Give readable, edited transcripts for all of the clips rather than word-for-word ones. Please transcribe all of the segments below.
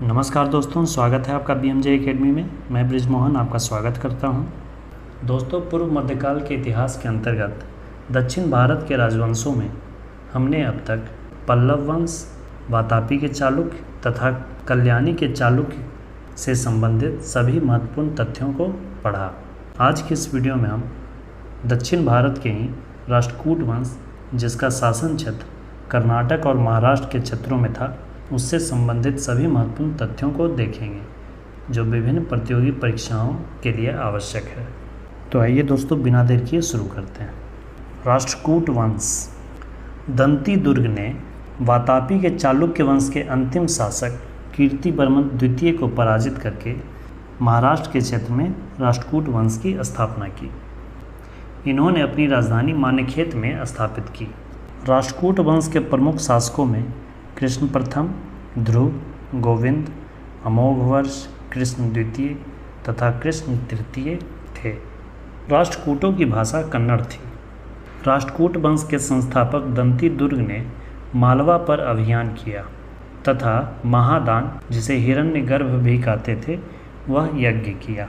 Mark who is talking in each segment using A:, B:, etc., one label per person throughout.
A: नमस्कार दोस्तों, स्वागत है आपका BMJ एकेडमी में। मैं ब्रिजमोहन आपका स्वागत करता हूं। दोस्तों, पूर्व मध्यकाल के इतिहास के अंतर्गत दक्षिण भारत के राजवंशों में हमने अब तक पल्लव वंश, वातापी के चालुक्य तथा कल्याणी के चालुक्य से संबंधित सभी महत्वपूर्ण तथ्यों को पढ़ा। आज की इस वीडियो में हम दक्षिण भारत के ही राष्ट्रकूट वंश, जिसका शासन क्षेत्र कर्नाटक और महाराष्ट्र के क्षेत्रों में था, उससे संबंधित सभी महत्वपूर्ण तथ्यों को देखेंगे जो विभिन्न प्रतियोगी परीक्षाओं के लिए आवश्यक है। तो आइए दोस्तों, बिना देर किए शुरू करते हैं। राष्ट्रकूट वंश। दंती दुर्ग ने वातापी के चालुक्य वंश के अंतिम शासक कीर्तिवर्मन द्वितीय को पराजित करके महाराष्ट्र के क्षेत्र में राष्ट्रकूट वंश की स्थापना की। इन्होंने अपनी राजधानी मानेखेत में स्थापित की। राष्ट्रकूट वंश के प्रमुख शासकों में कृष्ण प्रथम, ध्रुव, गोविंद, अमोघवर्ष, कृष्ण द्वितीय तथा कृष्ण तृतीय थे। राष्ट्रकूटों की भाषा कन्नड़ थी। राष्ट्रकूट वंश के संस्थापक दंती दुर्ग ने मालवा पर अभियान किया तथा महादान, जिसे हिरण्यगर्भ भी कहते थे, वह यज्ञ किया,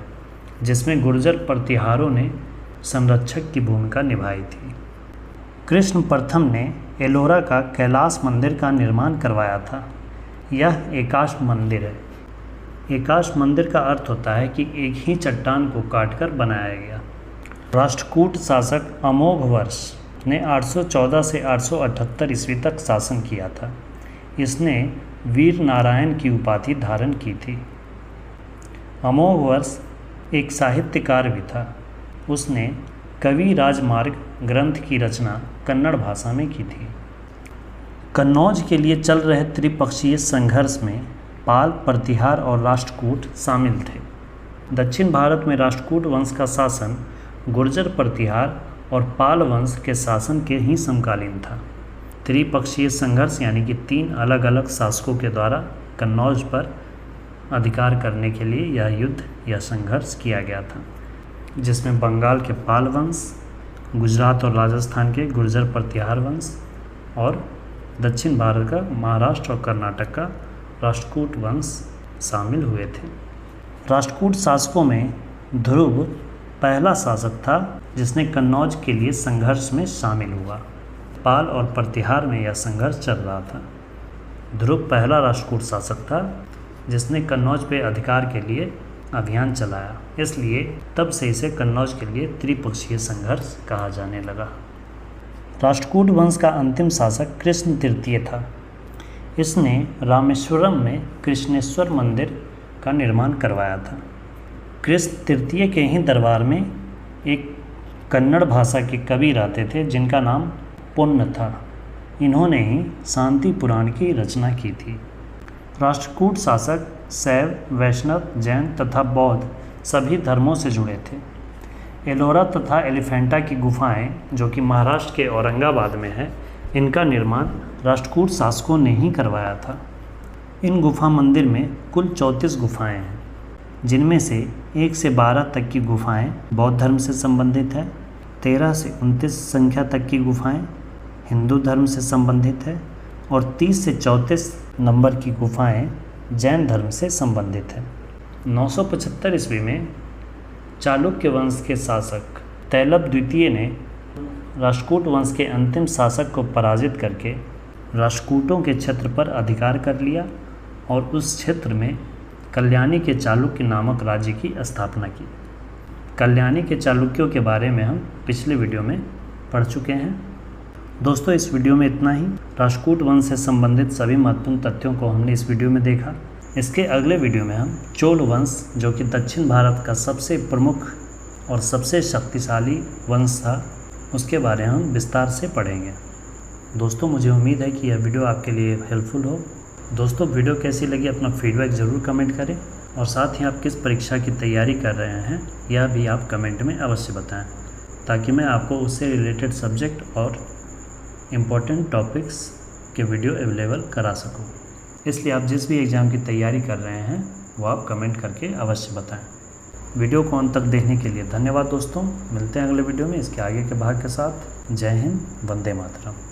A: जिसमें गुर्जर प्रतिहारों ने संरक्षक की भूमिका निभाई थी। कृष्ण प्रथम ने एलोरा का कैलाश मंदिर का निर्माण करवाया था। यह एकाश मंदिर है। एकाश मंदिर का अर्थ होता है कि एक ही चट्टान को काटकर बनाया गया। राष्ट्रकूट शासक अमोघवर्ष ने 814 से 878 ईस्वी तक शासन किया था। इसने वीर नारायण की उपाधि धारण की थी। अमोघवर्ष एक साहित्यकार भी था। उसने कवि राजमार्ग ग्रंथ की रचना कन्नड़ भाषा में की थी। कन्नौज के लिए चल रहे त्रिपक्षीय संघर्ष में पाल, प्रतिहार और राष्ट्रकूट शामिल थे। दक्षिण भारत में राष्ट्रकूट वंश का शासन गुर्जर प्रतिहार और पाल वंश के शासन के ही समकालीन था। त्रिपक्षीय संघर्ष यानी कि 3 अलग अलग शासकों के द्वारा कन्नौज पर अधिकार करने के लिए यह युद्ध या संघर्ष किया गया था, जिसमें बंगाल के पाल वंश, गुजरात और राजस्थान के गुर्जर प्रतिहार वंश और दक्षिण भारत का महाराष्ट्र और कर्नाटक का राष्ट्रकूट वंश शामिल हुए थे। राष्ट्रकूट शासकों में ध्रुव पहला शासक था जिसने कन्नौज के लिए संघर्ष में शामिल हुआ। पाल और प्रतिहार में यह संघर्ष चल रहा था। ध्रुव पहला राष्ट्रकूट शासक था जिसने कन्नौज पे अधिकार के लिए अभियान चलाया, इसलिए तब से इसे कन्नौज के लिए त्रिपक्षीय संघर्ष कहा जाने लगा। राष्ट्रकूट वंश का अंतिम शासक कृष्ण तृतीय था। इसने रामेश्वरम में कृष्णेश्वर मंदिर का निर्माण करवाया था। कृष्ण तृतीय के ही दरबार में एक कन्नड़ भाषा के कवि रहते थे जिनका नाम पुन्न था। इन्होंने ही शांति पुराण की रचना की थी। राष्ट्रकूट शासक शैव, वैष्णव, जैन तथा बौद्ध सभी धर्मों से जुड़े थे। एलोरा तथा एलिफेंटा की गुफाएं, जो कि महाराष्ट्र के औरंगाबाद में है, इनका निर्माण राष्ट्रकूट शासकों ने ही करवाया था। इन गुफा मंदिर में कुल 34 गुफाएं हैं, जिनमें से 1 से 12 तक की गुफाएं बौद्ध धर्म से संबंधित है, 13 से 29 संख्या तक की गुफाएं हिंदू धर्म से संबंधित है और 30 से 34 नंबर की गुफाएं जैन धर्म से संबंधित है। 975 ईस्वी में चालुक्य वंश के शासक तैलब द्वितीय ने राष्ट्रकूट वंश के अंतिम शासक को पराजित करके राष्ट्रकूटों के क्षेत्र पर अधिकार कर लिया और उस क्षेत्र में कल्याणी के चालुक्य नामक राज्य की स्थापना की। कल्याणी के चालुक्यों के बारे में हम पिछले वीडियो में पढ़ चुके हैं। दोस्तों, इस वीडियो में इतना ही। राष्ट्रकूट वंश से संबंधित सभी महत्वपूर्ण तथ्यों को हमने इस वीडियो में देखा। इसके अगले वीडियो में हम चोल वंश, जो कि दक्षिण भारत का सबसे प्रमुख और सबसे शक्तिशाली वंश था, उसके बारे में हम विस्तार से पढ़ेंगे। दोस्तों, मुझे उम्मीद है कि यह वीडियो आपके लिए हेल्पफुल हो। दोस्तों, वीडियो कैसी लगी अपना फीडबैक ज़रूर कमेंट करें और साथ ही आप किस परीक्षा की तैयारी कर रहे हैं यह भी आप कमेंट में अवश्य बताएं, ताकि मैं आपको उससे रिलेटेड सब्जेक्ट और इम्पोर्टेंट टॉपिक्स के वीडियो अवेलेबल करा सकूं। इसलिए आप जिस भी एग्ज़ाम की तैयारी कर रहे हैं वो आप कमेंट करके अवश्य बताएं। वीडियो को अंत तक देखने के लिए धन्यवाद दोस्तों। मिलते हैं अगले वीडियो में इसके आगे के भाग के साथ। जय हिंद, वंदे मातरम।